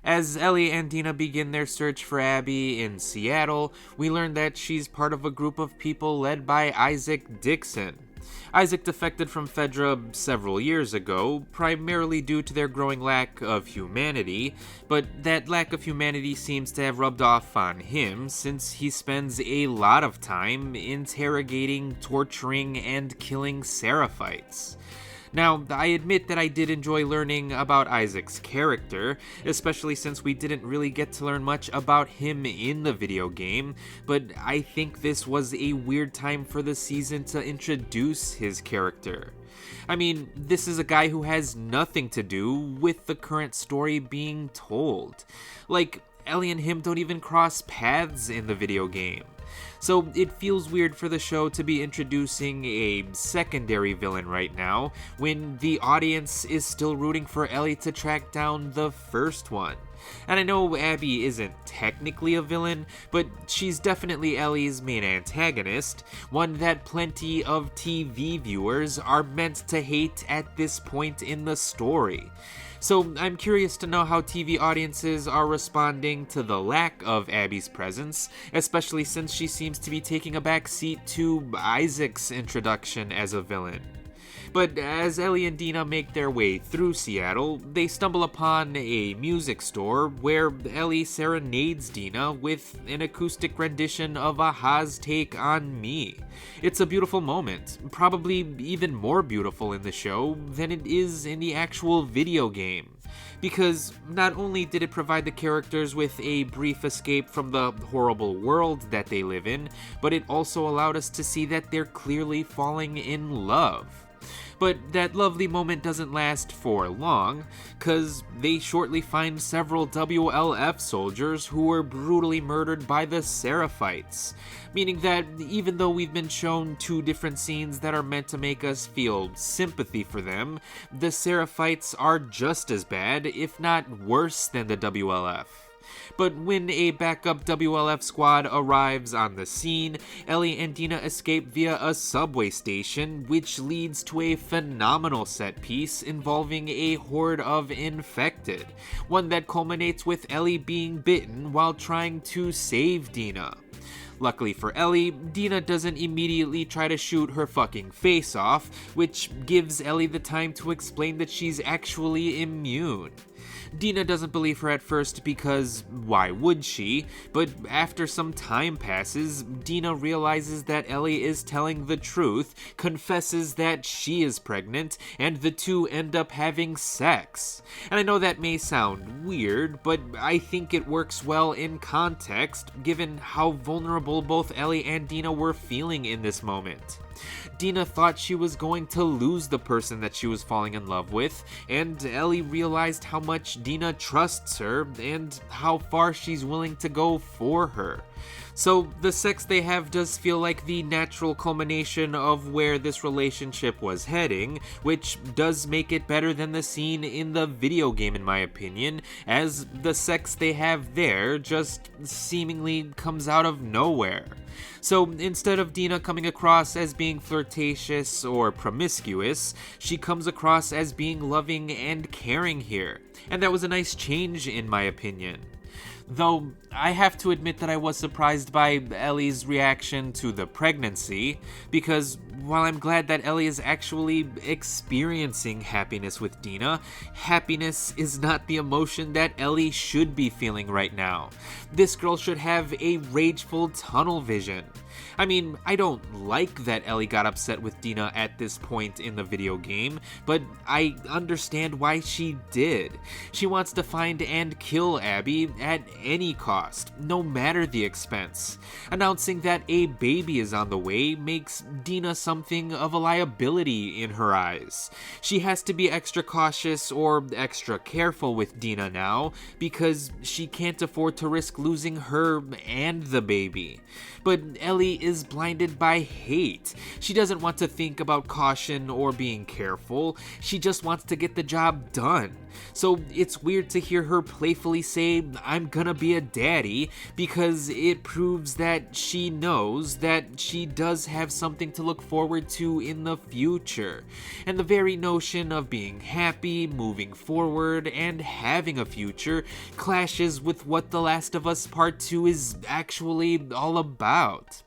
As Ellie and Dina begin their search for Abby in Seattle, we learn that she's part of a group of people led by Isaac Dixon. Isaac defected from Fedra several years ago, primarily due to their growing lack of humanity, but that lack of humanity seems to have rubbed off on him since he spends a lot of time interrogating, torturing, and killing Seraphites. Now, I admit that I did enjoy learning about Isaac's character, especially since we didn't really get to learn much about him in the video game, but I think this was a weird time for the season to introduce his character. I mean, this is a guy who has nothing to do with the current story being told. Like, Ellie and him don't even cross paths in the video game. So it feels weird for the show to be introducing a secondary villain right now, when the audience is still rooting for Ellie to track down the first one. And I know Abby isn't technically a villain, but she's definitely Ellie's main antagonist, one that plenty of TV viewers are meant to hate at this point in the story. So I'm curious to know how TV audiences are responding to the lack of Abby's presence, especially since she seems to be taking a back seat to Isaac's introduction as a villain. But as Ellie and Dina make their way through Seattle, they stumble upon a music store where Ellie serenades Dina with an acoustic rendition of Aha's Take on Me. It's a beautiful moment, probably even more beautiful in the show than it is in the actual video game. Because not only did it provide the characters with a brief escape from the horrible world that they live in, but it also allowed us to see that they're clearly falling in love. But that lovely moment doesn't last for long, cause they shortly find several WLF soldiers who were brutally murdered by the Seraphites, meaning that even though we've been shown two different scenes that are meant to make us feel sympathy for them, the Seraphites are just as bad, if not worse than the WLF. But when a backup WLF squad arrives on the scene, Ellie and Dina escape via a subway station, which leads to a phenomenal set piece involving a horde of infected, one that culminates with Ellie being bitten while trying to save Dina. Luckily for Ellie, Dina doesn't immediately try to shoot her fucking face off, which gives Ellie the time to explain that she's actually immune. Dina doesn't believe her at first because why would she? But after some time passes, Dina realizes that Ellie is telling the truth, confesses that she is pregnant, and the two end up having sex. And I know that may sound weird, but I think it works well in context, given how vulnerable both Ellie and Dina were feeling in this moment. Dina thought she was going to lose the person that she was falling in love with, and Ellie realized how much Dina trusts her and how far she's willing to go for her. So the sex they have does feel like the natural culmination of where this relationship was heading, which does make it better than the scene in the video game in my opinion, as the sex they have there just seemingly comes out of nowhere. So instead of Dina coming across as being flirtatious or promiscuous, she comes across as being loving and caring here, and that was a nice change in my opinion. Though, I have to admit that I was surprised by Ellie's reaction to the pregnancy, because while I'm glad that Ellie is actually experiencing happiness with Dina, happiness is not the emotion that Ellie should be feeling right now. This girl should have a rageful tunnel vision. I mean, I don't like that Ellie got upset with Dina at this point in the video game, but I understand why she did. She wants to find and kill Abby at any cost, no matter the expense. Announcing that a baby is on the way makes Dina something of a liability in her eyes. She has to be extra cautious or extra careful with Dina now, because she can't afford to risk losing her and the baby. But Ellie is blinded by hate. She doesn't want to think about caution or being careful. She just wants to get the job done. So it's weird to hear her playfully say, "I'm gonna be a daddy," because it proves that she knows that she does have something to look forward to in the future. And the very notion of being happy, moving forward, and having a future clashes with what The Last of Us Part 2 is actually all about.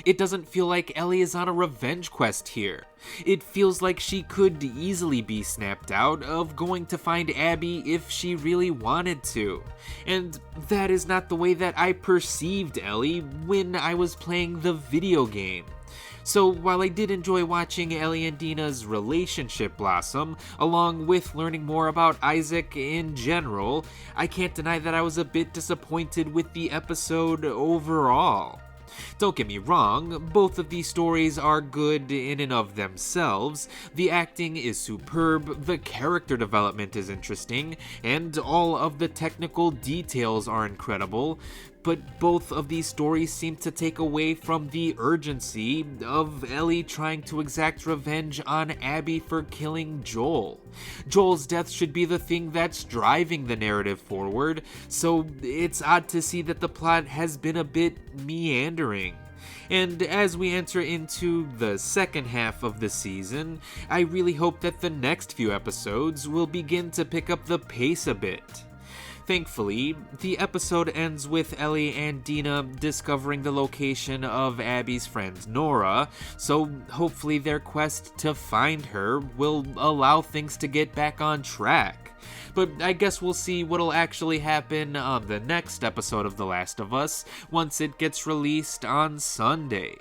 It doesn't feel like Ellie is on a revenge quest here. It feels like she could easily be snapped out of going to find Abby if she really wanted to. And that is not the way that I perceived Ellie when I was playing the video game. So while I did enjoy watching Ellie and Dina's relationship blossom, along with learning more about Isaac in general, I can't deny that I was a bit disappointed with the episode overall. Don't get me wrong, both of these stories are good in and of themselves, the acting is superb, the character development is interesting, and all of the technical details are incredible, but both of these stories seem to take away from the urgency of Ellie trying to exact revenge on Abby for killing Joel. Joel's death should be the thing that's driving the narrative forward, so it's odd to see that the plot has been a bit meandering. And as we enter into the second half of the season, I really hope that the next few episodes will begin to pick up the pace a bit. Thankfully, the episode ends with Ellie and Dina discovering the location of Abby's friend Nora, so hopefully their quest to find her will allow things to get back on track. But I guess we'll see what'll actually happen on the next episode of The Last of Us once it gets released on Sunday.